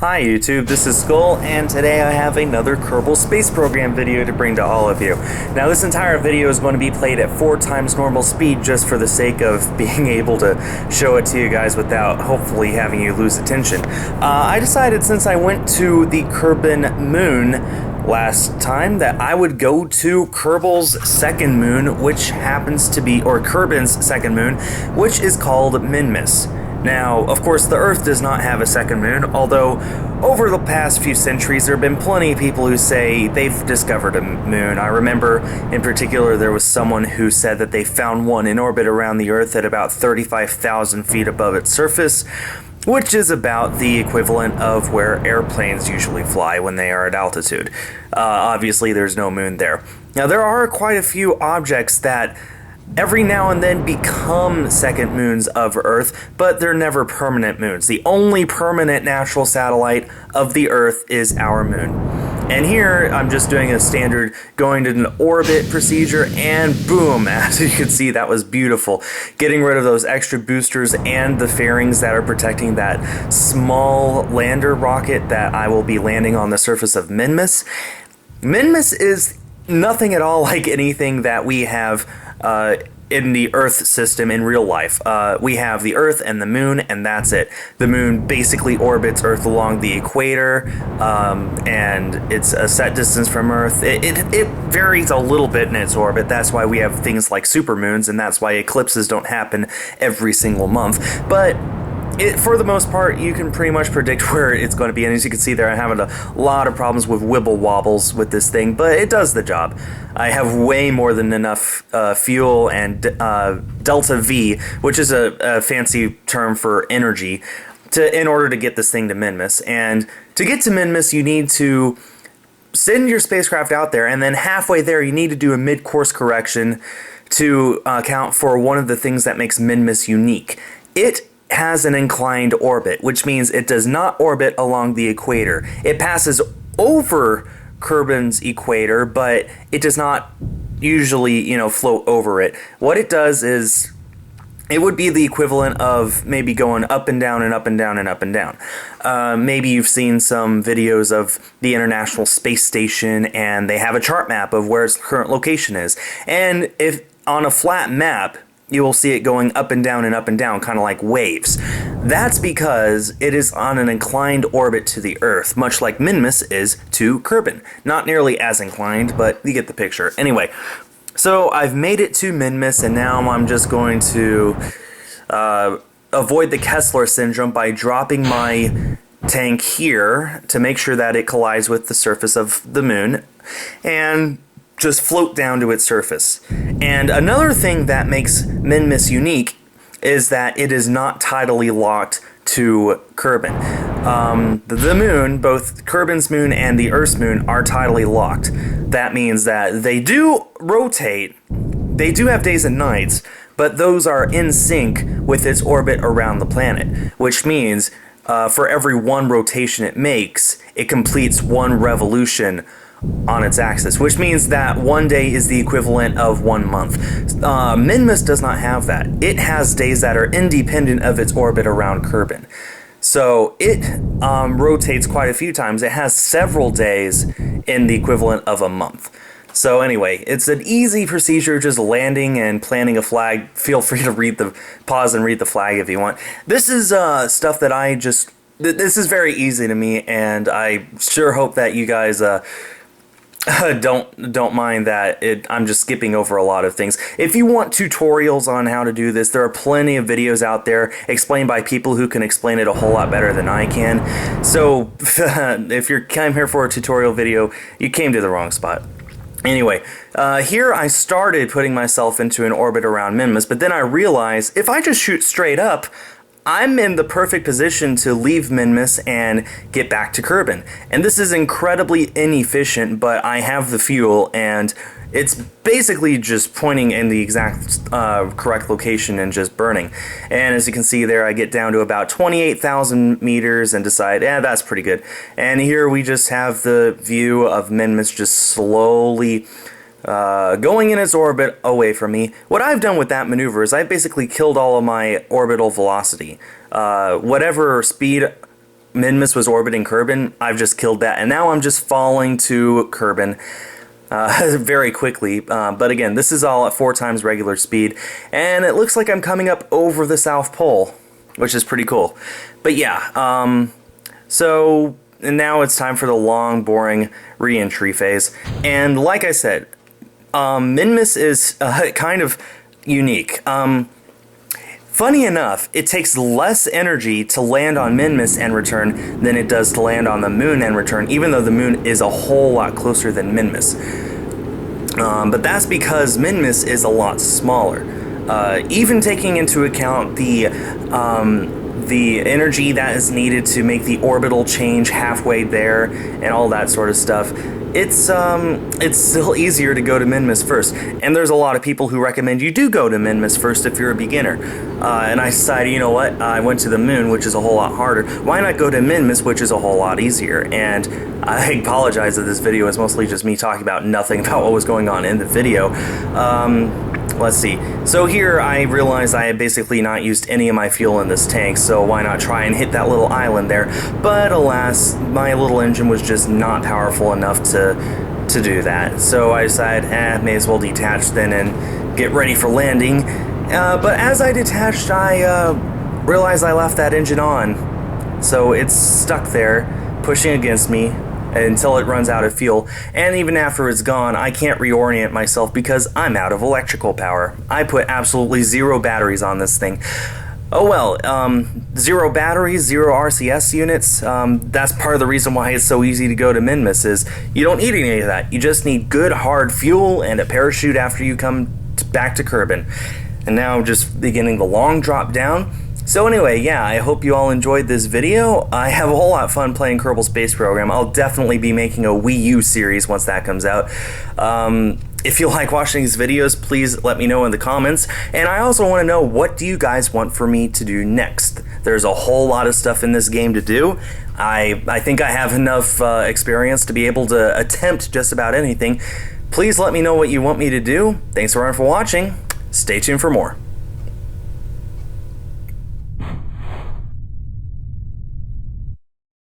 Hi YouTube, this is Skull, and today I have another Kerbal Space Program video to bring to all of you. Now this entire video is going to be played at 4 times normal speed just for the sake of being able to show it to you guys without hopefully having you lose attention. I decided since I went to the Kerbin moon last time that I would go to Kerbal's second moon, which happens to be, or Kerbin's second moon, which is called Minmus. Now, of course, the Earth does not have a second moon, although over the past few centuries there have been plenty of people who say they've discovered a moon. I remember in particular there was someone who said that they found one in orbit around the Earth at about 35,000 feet above its surface, which is about the equivalent of where airplanes usually fly when they are at altitude. Obviously, there's no moon there. Now, there are quite a few objects that every now and then become second moons of Earth, but they're never permanent moons. The only permanent natural satellite of the Earth is our moon. And here, I'm just doing a standard going to an orbit procedure, and boom, as you can see, that was beautiful. Getting rid of those extra boosters and the fairings that are protecting that small lander rocket that I will be landing on the surface of Minmus. Minmus is nothing at all like anything that we have in the Earth system in real life. We have the Earth and the Moon, and that's it. The Moon basically orbits Earth along the equator, and it's a set distance from Earth. It varies a little bit in its orbit. That's why we have things like supermoons, and that's why eclipses don't happen every single month. But for the most part, you can pretty much predict where it's going to be, and as you can see there, I'm having a lot of problems with wibble wobbles with this thing, but it does the job. I have way more than enough fuel and delta V, which is a fancy term for energy, in order to get this thing to Minmus. And to get to Minmus, you need to send your spacecraft out there, and then halfway there, you need to do a mid-course correction to account for one of the things that makes Minmus unique. It has an inclined orbit, which means it does not orbit along the equator. It passes over Kerbin's equator, but it does not usually, float over it. What it does is, it would be the equivalent of maybe going up and down and up and down and up and down. Maybe you've seen some videos of the International Space Station, and they have a chart map of where its current location is. And if on a flat map, you will see it going up and down, kind of like waves. That's because it is on an inclined orbit to the Earth, much like Minmus is to Kerbin. Not nearly as inclined, but you get the picture. Anyway, so I've made it to Minmus, and now I'm just going to avoid the Kessler syndrome by dropping my tank here to make sure that it collides with the surface of the moon, and just float down to its surface. And another thing that makes Minmus unique is that it is not tidally locked to Kerbin. The moon, both Kerbin's moon and the Earth's moon, are tidally locked. That means that they do rotate, they do have days and nights, but those are in sync with its orbit around the planet, which means for every one rotation it makes, it completes one revolution on its axis, which means that one day is the equivalent of 1 month. Minmus does not have that. It has days that are independent of its orbit around Kerbin. So it rotates quite a few times. It has several days in the equivalent of a month. So anyway, it's an easy procedure, just landing and planting a flag. Feel free to pause and read the flag if you want. This is stuff that this is very easy to me, and I sure hope that you guys don't mind that I'm just skipping over a lot of things. If you want tutorials on how to do this, there are plenty of videos out there explained by people who can explain it a whole lot better than I can. So if you came here for a tutorial video, you came to the wrong spot. Anyway, here I started putting myself into an orbit around Minmus, but then I realized if I just shoot straight up, I'm in the perfect position to leave Minmus and get back to Kerbin. And this is incredibly inefficient, but I have the fuel, and it's basically just pointing in the exact correct location and just burning. And as you can see there, I get down to about 28,000 meters and decide, that's pretty good. And here we just have the view of Minmus just slowly going in its orbit away from me. What I've done with that maneuver is I've basically killed all of my orbital velocity. Whatever speed Minmus was orbiting Kerbal, I've just killed that, and now I'm just falling to Kerbal very quickly. But again, this is all at 4 times regular speed, and it looks like I'm coming up over the South Pole, which is pretty cool. But yeah, so and now it's time for the long, boring re-entry phase. And like I said, Minmus is kind of unique. Funny enough, it takes less energy to land on Minmus and return than it does to land on the moon and return, even though the moon is a whole lot closer than Minmus. But that's because Minmus is a lot smaller. Even taking into account the energy that is needed to make the orbital change halfway there and all that sort of stuff, it's still easier to go to Minmus first. And there's a lot of people who recommend you do go to Minmus first if you're a beginner. And I decided, you know what, I went to the moon, which is a whole lot harder. Why not go to Minmus, which is a whole lot easier? And I apologize that this video is mostly just me talking about nothing about what was going on in the video. Let's see. So here I realized I had basically not used any of my fuel in this tank, so why not try and hit that little island there? But alas, my little engine was just not powerful enough to do that. So I decided, may as well detach then and get ready for landing. But as I detached, I realized I left that engine on. So it's stuck there, pushing against me until it runs out of fuel, and even after it's gone, I can't reorient myself because I'm out of electrical power. I put absolutely 0 batteries on this thing. Oh well, 0 batteries, 0 RCS units, that's part of the reason why it's so easy to go to Minmus, is you don't need any of that. You just need good hard fuel and a parachute after you come back to Kerbal. And now just beginning the long drop down. So anyway, yeah, I hope you all enjoyed this video. I have a whole lot of fun playing Kerbal Space Program. I'll definitely be making a Wii U series once that comes out. If you like watching these videos, please let me know in the comments. And I also want to know, what do you guys want for me to do next? There's a whole lot of stuff in this game to do. I think I have enough experience to be able to attempt just about anything. Please let me know what you want me to do. Thanks everyone for watching. Stay tuned for more.